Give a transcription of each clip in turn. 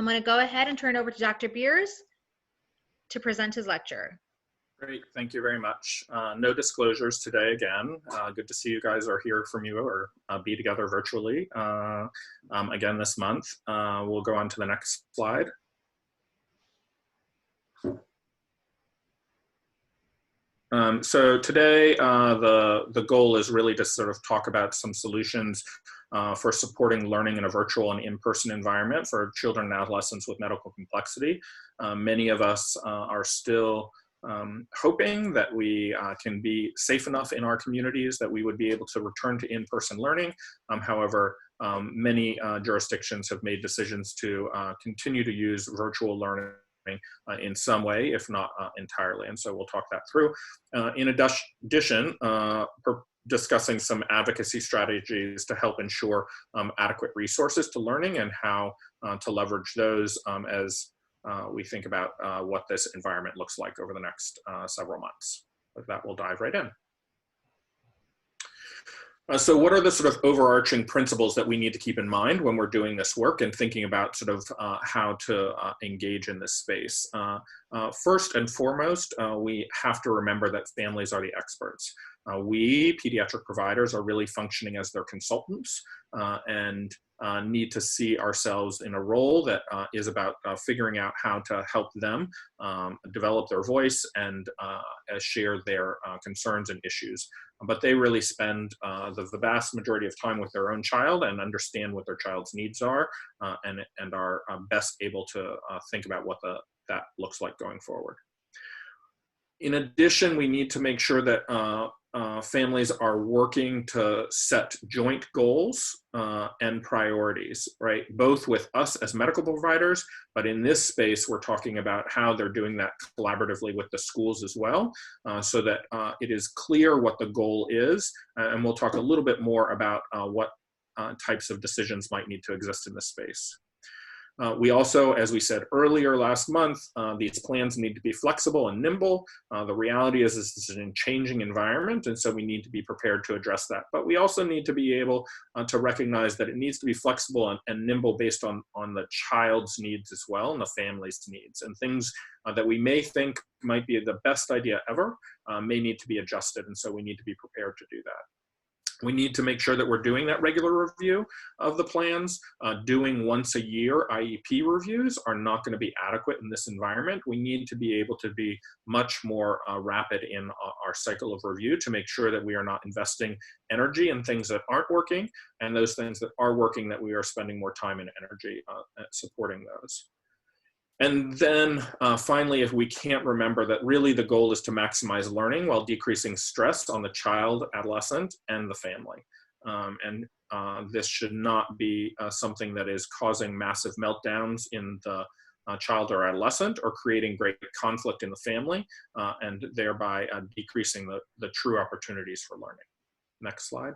I'm going to go ahead and turn it over to Dr. Beers to present his lecture. Great, thank you very much. No disclosures today again. Good to see you guys are here from you or be together virtually again this month. We'll go on to the next slide. So today, the goal is really to sort of talk about some solutions for supporting learning in a virtual and in-person environment for children and adolescents with medical complexity. Many of us are still hoping that we can be safe enough in our communities that we would be able to return to in-person learning. However, many jurisdictions have made decisions to continue to use virtual learning in some way, if not entirely. And so we'll talk that through. In addition, discussing some advocacy strategies to help ensure adequate resources to learning and how to leverage those as we think about what this environment looks like over the next several months. With that, we'll dive right in. So what are the sort of overarching principles that we need to keep in mind when we're doing this work and thinking about sort of how to engage in this space? First and foremost, we have to remember that families are the experts. We, pediatric providers, are really functioning as their consultants and need to see ourselves in a role that is about figuring out how to help them develop their voice and share their concerns and issues. But they really spend the vast majority of time with their own child and understand what their child's needs are and are best able to think about what that looks like going forward. In addition, we need to make sure that families are working to set joint goals and priorities, right? Both with us as medical providers, but in this space, we're talking about how they're doing that collaboratively with the schools as well, so that it is clear what the goal is. And we'll talk a little bit more about what types of decisions might need to exist in this space. We also, as we said earlier last month, these plans need to be flexible and nimble. The reality is this is a changing environment, and so we need to be prepared to address that. But we also need to be able to recognize that it needs to be flexible and nimble based on the child's needs as well and the family's needs. And things that we may think might be the best idea ever may need to be adjusted, and so we need to be prepared to do that. We need to make sure that we're doing that regular review of the plans. Doing once a year IEP reviews are not going to be adequate in this environment. We need to be able to be much more rapid in our cycle of review to make sure that we are not investing energy in things that aren't working, and those things that are working that we are spending more time and energy supporting those. And then finally, if we can't remember that really the goal is to maximize learning while decreasing stress on the child, adolescent, and the family. This should not be something that is causing massive meltdowns in the child or adolescent or creating great conflict in the family and thereby decreasing the true opportunities for learning. Next slide.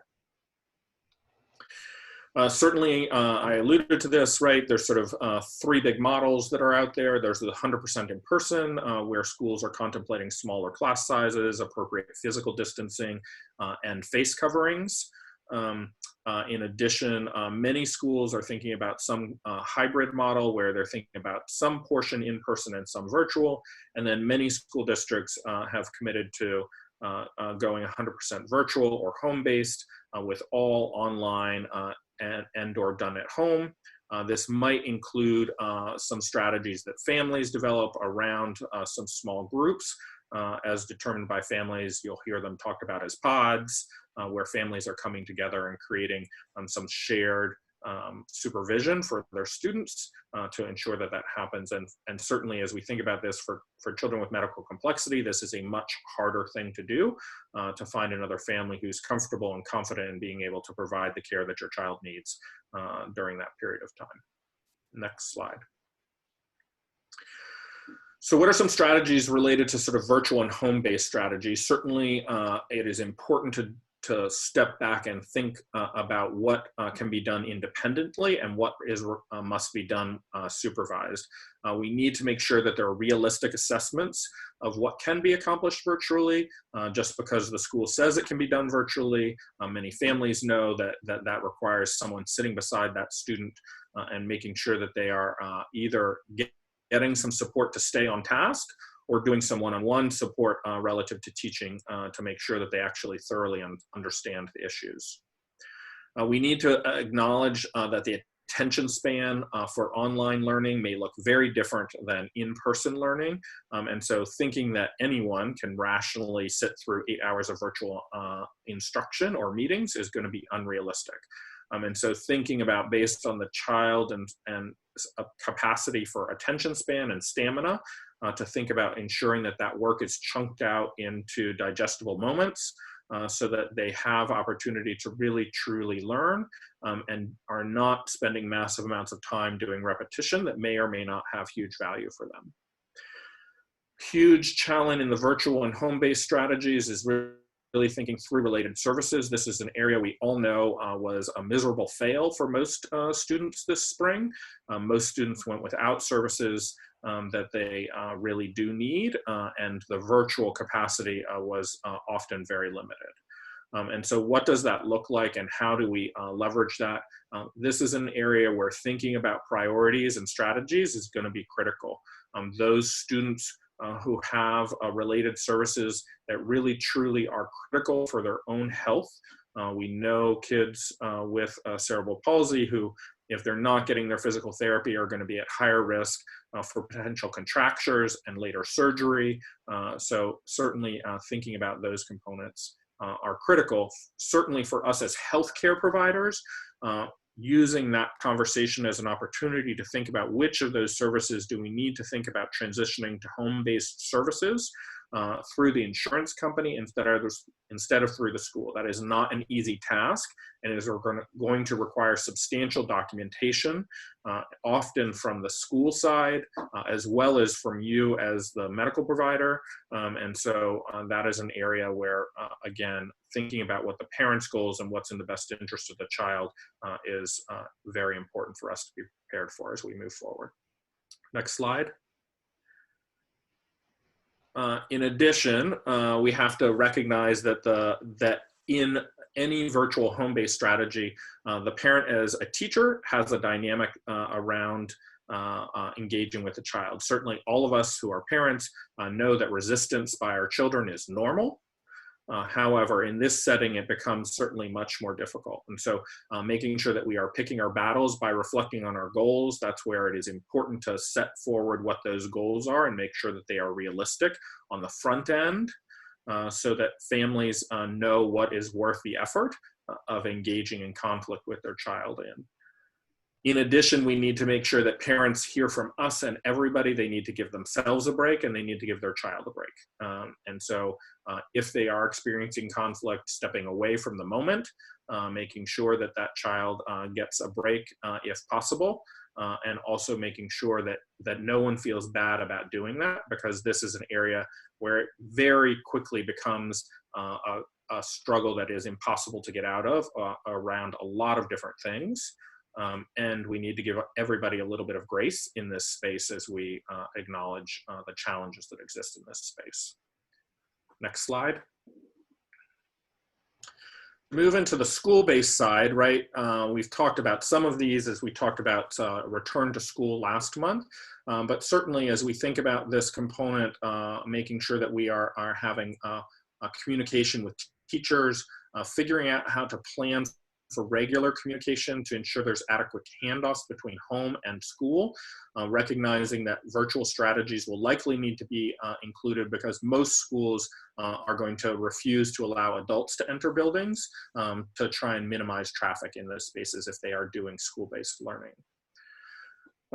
Certainly, I alluded to this, right? There's sort of three big models that are out there. There's the 100% in person, where schools are contemplating smaller class sizes, appropriate physical distancing, and face coverings. In addition, many schools are thinking about some hybrid model where they're thinking about some portion in person and some virtual. And then many school districts have committed to going 100% virtual or home-based with all online and or done at home. This might include some strategies that families develop around some small groups as determined by families. You'll hear them talked about as pods, where families are coming together and creating some shared supervision for their students to ensure that that happens. And certainly as we think about this for children with medical complexity, this is a much harder thing to do, to find another family who's comfortable and confident in being able to provide the care that your child needs during that period of time. Next slide. So what are some strategies related to sort of virtual and home-based strategies? Certainly it is important to step back and think about what can be done independently and what must be done supervised. We need to make sure that there are realistic assessments of what can be accomplished virtually. Just because the school says it can be done virtually, many families know that requires someone sitting beside that student and making sure that they are either getting some support to stay on task or doing some one-on-one support relative to teaching to make sure that they actually thoroughly understand the issues. We need to acknowledge that the attention span for online learning may look very different than in-person learning. And so thinking that anyone can rationally sit through 8 hours of virtual instruction or meetings is going to be unrealistic. And so thinking about, based on the child and a capacity for attention span and stamina, to think about ensuring that that work is chunked out into digestible moments so that they have opportunity to really truly learn and are not spending massive amounts of time doing repetition that may or may not have huge value for them. Huge challenge in the virtual and home-based strategies is really thinking through related services. This is an area we all know was a miserable fail for most students this spring. Most students went without services that they really do need, and the virtual capacity was often very limited. And so what does that look like and how do we leverage that? This is an area where thinking about priorities and strategies is going to be critical. Those students who have related services that really truly are critical for their own health. We know kids with cerebral palsy who, if they're not getting their physical therapy, are going to be at higher risk for potential contractures and later surgery. So certainly thinking about those components are critical, certainly for us as healthcare providers. Using that conversation as an opportunity to think about which of those services do we need to think about transitioning to home-based services through the insurance company instead of through the school. That is not an easy task, and is going to require substantial documentation, often from the school side, as well as from you as the medical provider. And so that is an area where, again, thinking about what the parents' goals and what's in the best interest of the child is very important for us to be prepared for as we move forward. Next slide. In addition, we have to recognize that in any virtual home-based strategy, the parent as a teacher has a dynamic around engaging with the child. Certainly all of us who are parents know that resistance by our children is normal. However, in this setting, it becomes certainly much more difficult. And so making sure that we are picking our battles by reflecting on our goals, that's where it is important to set forward what those goals are and make sure that they are realistic on the front end so that families know what is worth the effort of engaging in conflict with their child in. In addition, we need to make sure that parents hear from us and everybody. They need to give themselves a break and they need to give their child a break. And so if they are experiencing conflict, stepping away from the moment, making sure that that child gets a break if possible, and also making sure that no one feels bad about doing that, because this is an area where it very quickly becomes a struggle that is impossible to get out of around a lot of different things. And we need to give everybody a little bit of grace in this space as we acknowledge the challenges that exist in this space. Next slide. Move into the school-based side, right? We've talked about some of these as we talked about return to school last month, but certainly as we think about this component, making sure that we are having a communication with teachers, figuring out how to plan for regular communication to ensure there's adequate handoffs between home and school, recognizing that virtual strategies will likely need to be included because most schools are going to refuse to allow adults to enter buildings to try and minimize traffic in those spaces if they are doing school-based learning.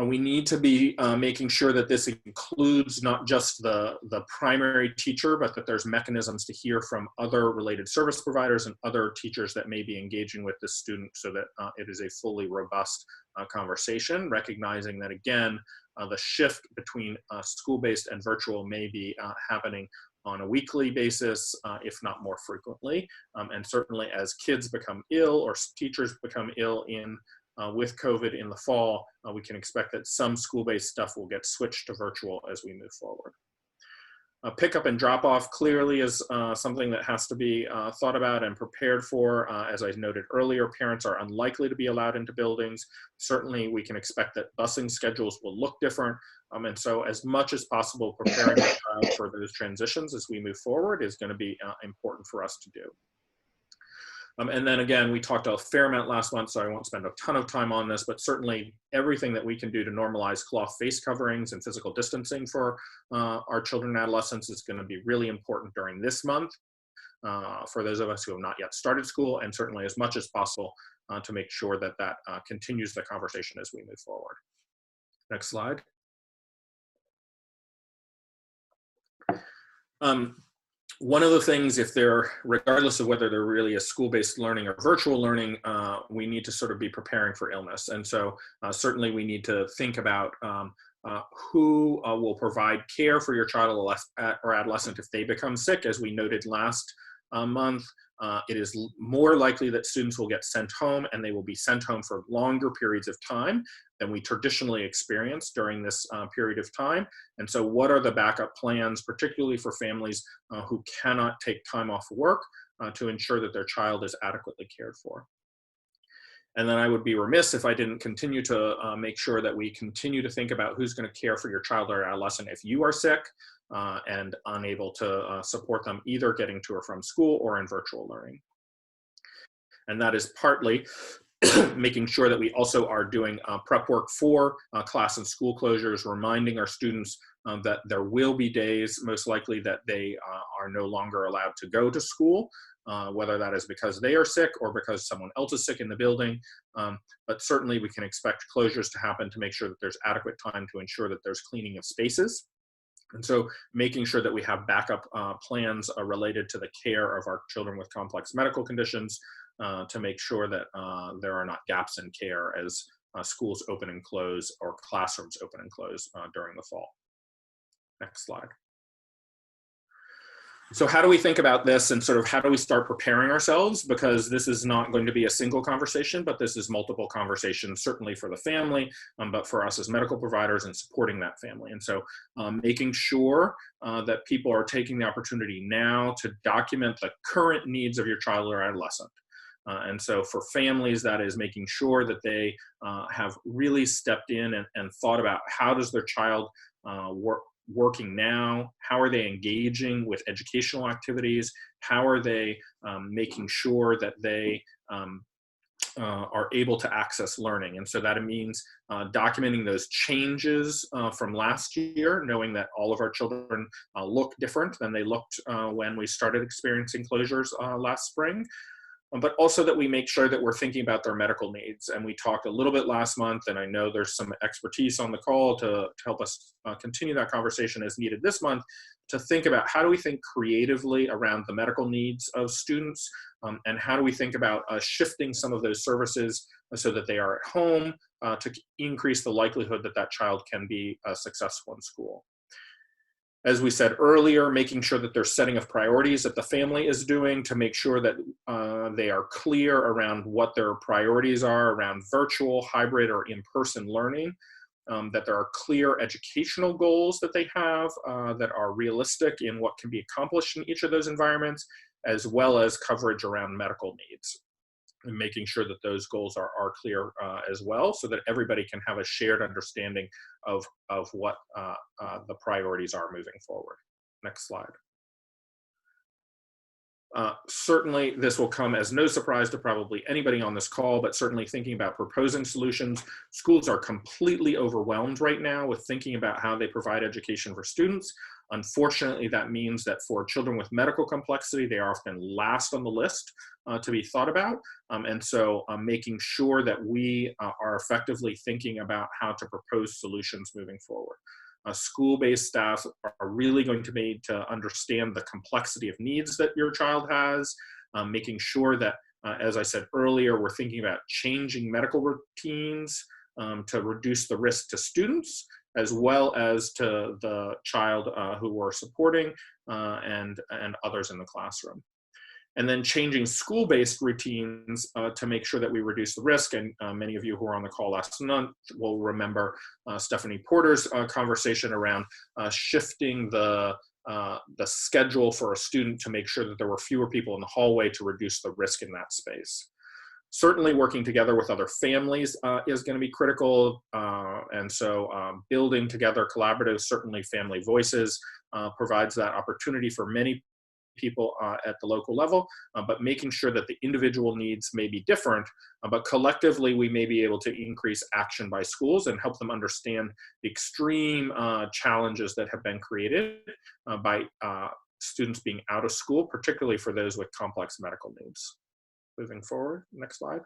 We need to be making sure that this includes not just the primary teacher, but that there's mechanisms to hear from other related service providers and other teachers that may be engaging with the student so that it is a fully robust conversation, recognizing that, again, the shift between school-based and virtual may be happening on a weekly basis, if not more frequently. And certainly as kids become ill or teachers become ill with COVID in the fall, we can expect that some school-based stuff will get switched to virtual as we move forward. Pickup and drop off clearly is something that has to be thought about and prepared for. As I noted earlier, parents are unlikely to be allowed into buildings. Certainly we can expect that busing schedules will look different. And so as much as possible, preparing the child for those transitions as we move forward is going to be important for us to do. And then again, we talked a fair amount last month, so I won't spend a ton of time on this, but certainly everything that we can do to normalize cloth face coverings and physical distancing for our children and adolescents is going to be really important during this month for those of us who have not yet started school, and certainly as much as possible to make sure that that continues the conversation as we move forward. Next slide. One of the things, regardless of whether they're really a school-based learning or virtual learning, we need to sort of be preparing for illness. And so certainly we need to think about who will provide care for your child or adolescent if they become sick. As we noted last month, it is more likely that students will get sent home, and they will be sent home for longer periods of time than we traditionally experience during this period of time. And so what are the backup plans, particularly for families who cannot take time off work to ensure that their child is adequately cared for? And then I would be remiss if I didn't continue to make sure that we continue to think about who's going to care for your child or adolescent if you are sick and unable to support them either getting to or from school or in virtual learning. And that is partly making sure that we also are doing prep work for class and school closures, reminding our students that there will be days, most likely, that they are no longer allowed to go to school, whether that is because they are sick or because someone else is sick in the building. But certainly we can expect closures to happen to make sure that there's adequate time to ensure that there's cleaning of spaces. And so making sure that we have backup plans related to the care of our children with complex medical conditions to make sure that there are not gaps in care as schools open and close or classrooms open and close during the fall. Next slide. So how do we think about this, and sort of how do we start preparing ourselves? Because this is not going to be a single conversation, but this is multiple conversations, certainly for the family, but for us as medical providers and supporting that family. And so making sure that people are taking the opportunity now to document the current needs of your child or adolescent. And so for families, that is making sure that they have really stepped in and thought about how does their child working now, how are they engaging with educational activities, how are they making sure that they are able to access learning. And so that means documenting those changes from last year, knowing that all of our children look different than they looked when we started experiencing closures last spring. But also that we make sure that we're thinking about their medical needs. And we talked a little bit last month, and I know there's some expertise on the call to help us continue that conversation as needed this month, to think about how do we think creatively around the medical needs of students, and how do we think about shifting some of those services so that they are at home to increase the likelihood that that child can be successful in school. As we said earlier, making sure that there's setting of priorities that the family is doing to make sure that they are clear around what their priorities are around virtual, hybrid, or in-person learning, that there are clear educational goals that they have that are realistic in what can be accomplished in each of those environments, as well as coverage around medical needs. And making sure that those goals are clear as well, so that everybody can have a shared understanding of what the priorities are moving forward. Next slide. Certainly, this will come as no surprise to probably anybody on this call, but certainly thinking about proposing solutions. Schools are completely overwhelmed right now with thinking about how they provide education for students. Unfortunately, that means that for children with medical complexity, they are often last on the list to be thought about. And so making sure that we are effectively thinking about how to propose solutions moving forward. School-based staff are really going to need to understand the complexity of needs that your child has, making sure that, as I said earlier, we're thinking about changing medical routines to reduce the risk to students, as well as to the child who we're supporting and others in the classroom. And then changing school-based routines to make sure that we reduce the risk. And many of you who were on the call last month will remember Stephanie Porter's conversation around shifting the schedule for a student to make sure that there were fewer people in the hallway to reduce the risk in that space. Certainly working together with other families is going to be critical. And so building together collaborative, certainly family voices provides that opportunity for many people at the local level, but making sure that the individual needs may be different, but collectively we may be able to increase action by schools and help them understand the extreme challenges that have been created by students being out of school, particularly for those with complex medical needs. Moving forward, next slide.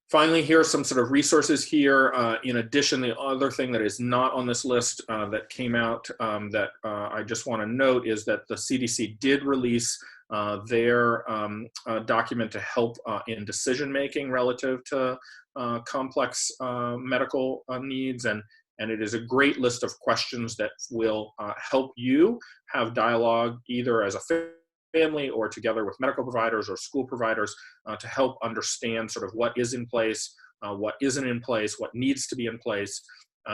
Finally, here are some sort of resources here. In addition, the other thing that is not on this list that came out that I just want to note is that the CDC did release their document to help in decision-making relative to complex medical needs. And it is a great list of questions that will help you have dialogue either as a family or together with medical providers or school providers to help understand sort of what is in place, what isn't in place, what needs to be in place.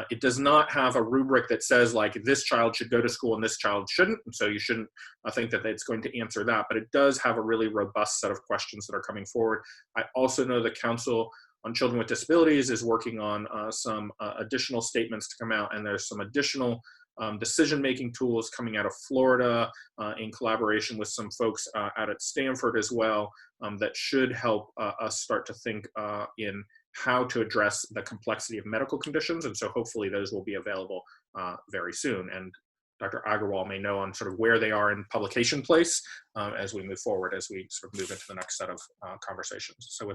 It does not have a rubric that says like this child should go to school and this child shouldn't, and so you shouldn't think that it's going to answer that, but it does have a really robust set of questions that are coming forward. I also know the Council on Children with Disabilities is working on some additional statements to come out, and there's some additional decision-making tools coming out of Florida in collaboration with some folks out at Stanford as well that should help us start to think in how to address the complexity of medical conditions. And so hopefully those will be available very soon. And Dr. Agarwal may know on sort of where they are in publication place as we move forward, as we sort of move into the next set of conversations. So with